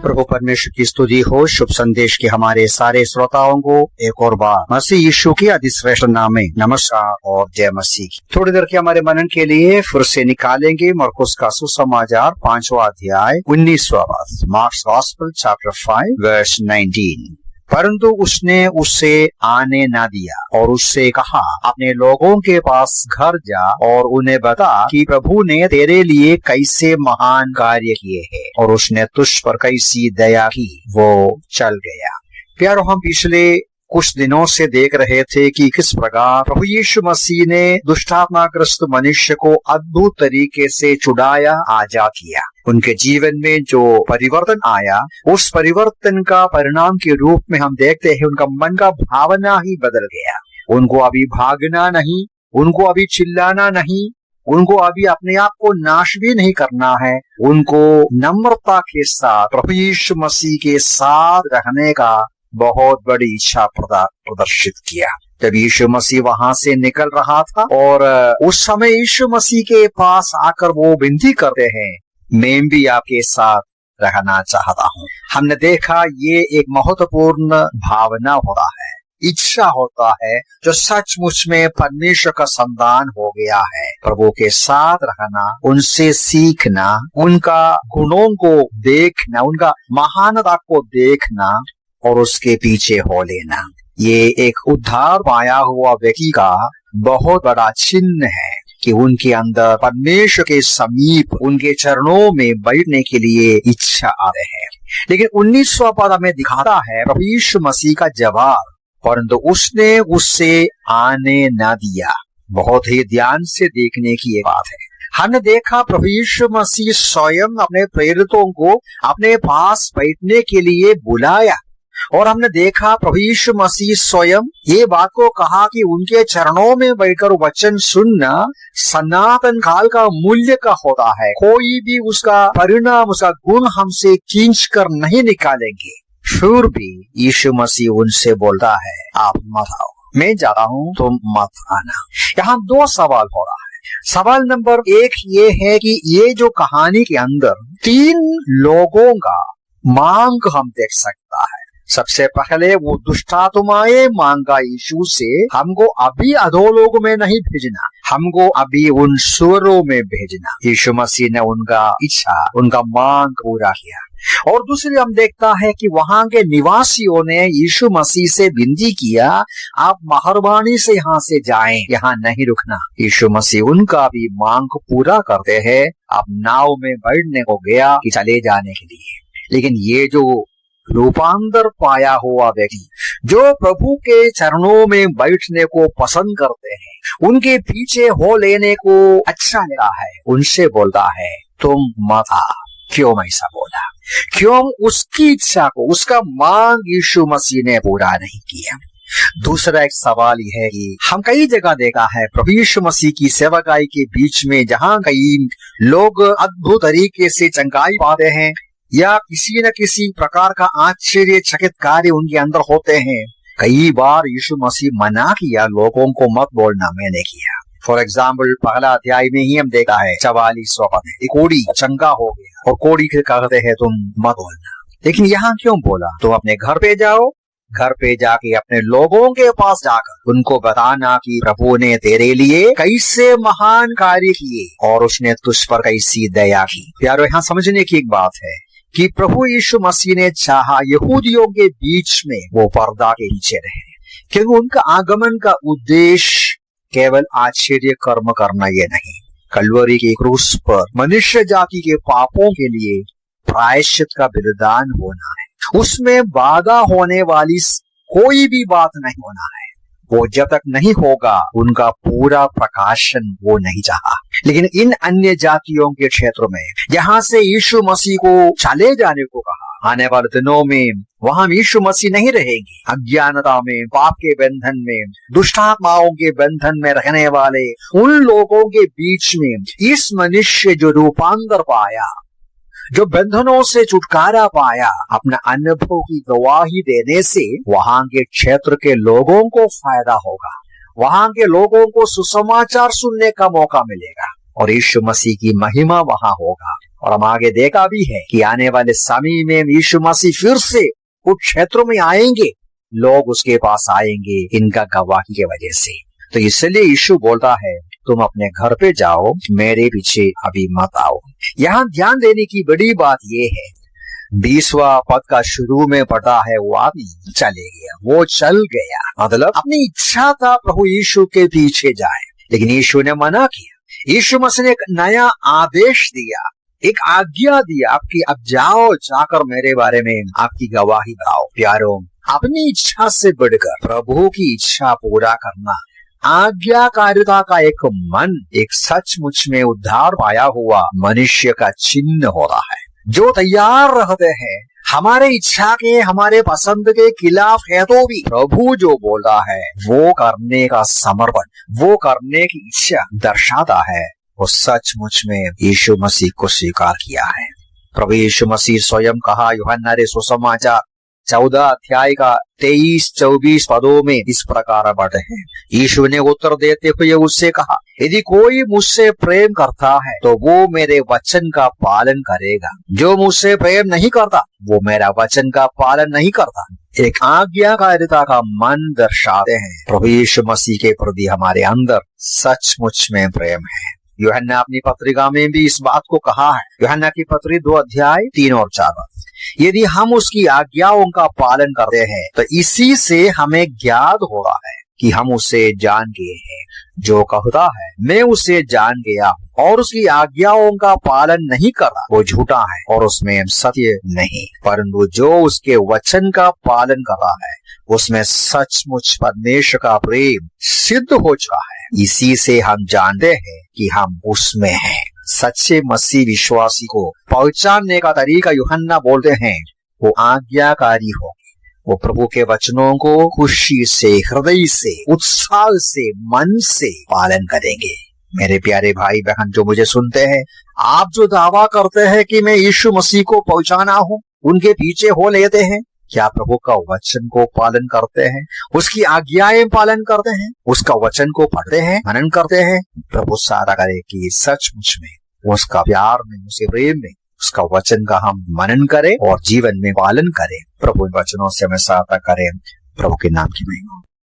प्रभु परमेश्वर की स्तुति हो। शुभ संदेश के हमारे सारे श्रोताओं को एक और बार मसीह यीशु के अधिश्रेष्ठ नाम में नमस्कार और जय मसीह। थोड़ी देर के हमारे मनन के लिए फिर से निकालेंगे मरकुस का सुसमाचार 5वां अध्याय 19वां पद, मार्क्स गॉस्पेल चैप्टर 5 वर्स 19। परंतु उसने उससे आने न दिया और उससे कहा, अपने लोगों के पास घर जा और उन्हें बता कि प्रभु ने तेरे लिए कैसे महान कार्य किए हैं और उसने तुझ पर कैसी दया की। वो चल गया। प्यारो, हम पिछले कुछ दिनों से देख रहे थे कि किस प्रकार प्रभु यीशु मसीह ने दुष्टात्माग्रस्त मनुष्य को अद्भुत तरीके से छुड़ाया, आजाद किया। उनके जीवन में जो परिवर्तन आया, उस परिवर्तन का परिणाम के रूप में हम देखते हैं उनका मन का भावना ही बदल गया। उनको अभी भागना नहीं, उनको अभी चिल्लाना नहीं, उनको अभी अपने आप को नाश भी नहीं करना है। उनको नम्रता के साथ प्रभु यीशु मसीह के साथ रहने का बहुत बड़ी इच्छा प्रदर्शित किया। जब यीशु मसीह वहां से निकल रहा था और उस समय यीशु मसीह के पास आकर वो विनती करते हैं, मैं भी आपके साथ रहना चाहता हूँ। हमने देखा ये एक महत्वपूर्ण भावना होता है, इच्छा होता है जो सचमुच में परमेश्वर का संतान हो गया है। प्रभु के साथ रहना, उनसे सीखना, उनका गुणों को देखना, उनका महानता को देखना और उसके पीछे हो लेना, ये एक उद्धार पाया हुआ व्यक्ति का बहुत बड़ा चिन्ह है कि उनके अंदर परमेश्वर के समीप उनके चरणों में बैठने के लिए इच्छा आ रही है। लेकिन 19वां पद हमें दिखाता है प्रभु यीशु मसीह का जवाब, परंतु उसने उससे आने न दिया। बहुत ही ध्यान से देखने की ये बात है। हमने देखा प्रभु यीशु मसीह स्वयं अपने प्रेरितों को अपने पास बैठने के लिए बुलाया और हमने देखा प्रभु यीशु मसीह स्वयं ये बात को कहा कि उनके चरणों में बैठकर वचन सुनना सनातन काल का मूल्य का होता है। कोई भी उसका परिणाम, उसका गुण हमसे खींच कर नहीं निकालेंगे। फिर भी यीशु मसीह उनसे बोलता है, आप मत आओ, मैं जाता हूँ, तुम मत आना। यहाँ दो सवाल हो रहा है। सवाल नंबर 1 ये है कि ये जो कहानी के अंदर 3 लोगों का मांग हम देख सकता है। सबसे पहले वो दुष्टात्माएं मांगा यीशु से, हमको अभी अधोलोक में नहीं भेजना, हमको अभी उन सुअरों में भेजना। यीशु मसीह ने उनका इच्छा, उनका मांग पूरा किया। और दूसरी हम देखता है कि वहां के निवासियों ने यीशु मसीह से विनती किया, आप मेहरबानी से यहाँ से जाएं, यहाँ नहीं रुकना। यीशु मसीह उनका भी मांग पूरा करते हैं। आप नाव में बैठने को गया कि चले जाने के लिए। लेकिन ये जो रूपांतर पाया हुआ व्यक्ति जो प्रभु के चरणों में बैठने को पसंद करते हैं, उनके पीछे हो लेने को अच्छा लगता है, उनसे बोलता है, तुम मत आ। क्यों ऐसा बोला? क्यों उसकी इच्छा को, उसका मांग यीशु मसीह ने पूरा नहीं किया? दूसरा एक सवाल यह है कि हम कई जगह देखा है प्रभु यीशु मसीह की सेवकाई के बीच में, जहाँ कई लोग अद्भुत तरीके से चंगाई पाते हैं या किसी न किसी प्रकार का आश्चर्यचकित कार्य उनके अंदर होते हैं, कई बार यीशु मसीह मना किया, लोगों को मत बोलना, मैंने किया। फॉर एग्जाम्पल, पहला अध्याय में ही हम देखा है 44वां पद में, एक कोढ़ी चंगा हो गया और कोढ़ी के कहते हैं तुम मत बोलना। लेकिन यहाँ क्यों बोला? तो अपने घर पे जाओ, घर पे जाके अपने लोगों के पास जाकर उनको बताना कि प्रभु ने तेरे लिए कैसे महान कार्य किए और उसने तुझ पर कैसी दया की। प्यारो, यहाँ समझने की एक बात है कि प्रभु यीशु मसीह ने चाहा यहूदियों के बीच में वो पर्दा के नीचे रहे, क्योंकि उनका आगमन का उद्देश्य केवल आश्चर्य कर्म करना ये नहीं, कलवरी के क्रूस पर मनुष्य जाति के पापों के लिए प्रायश्चित का बलिदान होना है। उसमें बाधा होने वाली कोई भी बात नहीं होना है। वो जब तक नहीं होगा उनका पूरा प्रकाशन वो नहीं चाहा। लेकिन इन अन्य जातियों के क्षेत्र में जहाँ से यीशु मसीह को चले जाने को कहा, आने वाले दिनों में वहां यीशु मसीह नहीं रहेंगे। अज्ञानता में, पाप के बंधन में, दुष्टात्माओं के बंधन में रहने वाले उन लोगों के बीच में इस मनुष्य जो रूपांतर पाया, जो बंधनों से छुटकारा पाया, अपना अनुभव की गवाही देने से वहां के क्षेत्र के लोगों को फायदा होगा, वहां के लोगों को सुसमाचार सुनने का मौका मिलेगा और यीशु मसीह की महिमा वहां होगा। और हम आगे देखा भी है कि आने वाले समय में यीशु मसीह फिर से कुछ क्षेत्रों में आएंगे, लोग उसके पास आएंगे इनका गवाही के वजह से। तो इसलिए यीशु बोलता है तुम अपने घर पे जाओ, मेरे पीछे अभी मत आओ। यहाँ ध्यान देने की बड़ी बात यह है, 20वां पद का शुरू में पढ़ा है वो आदमी चले गया, वो चल गया, मतलब अपनी इच्छा था प्रभु यीशु के पीछे जाए, लेकिन यीशु ने मना किया। यीशु मसीह ने एक नया आदेश दिया, एक आज्ञा दिया आपकी, अब जाओ, जाकर मेरे बारे में आपकी गवाही दाओ। प्यारों, अपनी इच्छा से बढ़कर प्रभु की इच्छा पूरा करना, आज्ञाकारिता का एक मन, एक सचमुच में उद्धार पाया हुआ मनुष्य का चिन्ह हो रहा है, जो तैयार रहते हैं हमारे इच्छा के, हमारे पसंद के खिलाफ है तो भी प्रभु जो बोल रहा है वो करने का समर्पण, वो करने की इच्छा दर्शाता है, वो सचमुच में यीशु मसीह को स्वीकार किया है। प्रभु यीशु मसीह स्वयं कहा, यूहन्ना रे सुसमाचार 14 अध्याय का 23-24 पदों में इस प्रकार पढ़ते हैं। यीशु ने उत्तर देते हुए उससे कहा, यदि कोई मुझसे प्रेम करता है तो वो मेरे वचन का पालन करेगा, जो मुझसे प्रेम नहीं करता वो मेरा वचन का पालन नहीं करता। एक आज्ञाकारिता का मन दर्शाते हैं प्रभु यीशु मसीह के प्रति हमारे अंदर सचमुच में प्रेम है। यूहन्ना अपनी पत्रिका में भी इस बात को कहा है, यूहन्ना की पत्री 2 अध्याय 3 और 4, यदि हम उसकी आज्ञाओं का पालन करते हैं तो इसी से हमें ज्ञात हो रहा है कि हम उसे जान गए हैं। जो कहता है मैं उसे जान गया हूँ और उसकी आज्ञाओं का पालन नहीं करता वो झूठा है और उसमें सत्य नहीं, परंतु जो उसके वचन का पालन कर रहा है उसमें सचमुच परमेश्वर का प्रेम सिद्ध हो चुका है। इसी से हम जानते हैं कि हम उसमें हैं। सच्चे मसीह विश्वासी को पहचानने का तरीका यूहन्ना बोलते हैं वो आज्ञाकारी हो, वो प्रभु के वचनों को खुशी से, हृदय से, उत्साह से, मन से पालन करेंगे। मेरे प्यारे भाई बहन जो मुझे सुनते हैं, आप जो दावा करते हैं कि मैं यीशु मसीह को पहचाना हूँ, उनके पीछे हो लेते हैं, क्या प्रभु का वचन को पालन करते हैं, उसकी आज्ञाएं पालन करते हैं, उसका वचन को पढ़ते हैं, मनन करते हैं? प्रभु सारा करे कि सचमुच में उसका प्यार में, उसे प्रेम में, उसका वचन का हम मनन करें और जीवन में पालन करें। प्रभु वचनों से हमें सहायता करें। प्रभु के नाम की महिमा।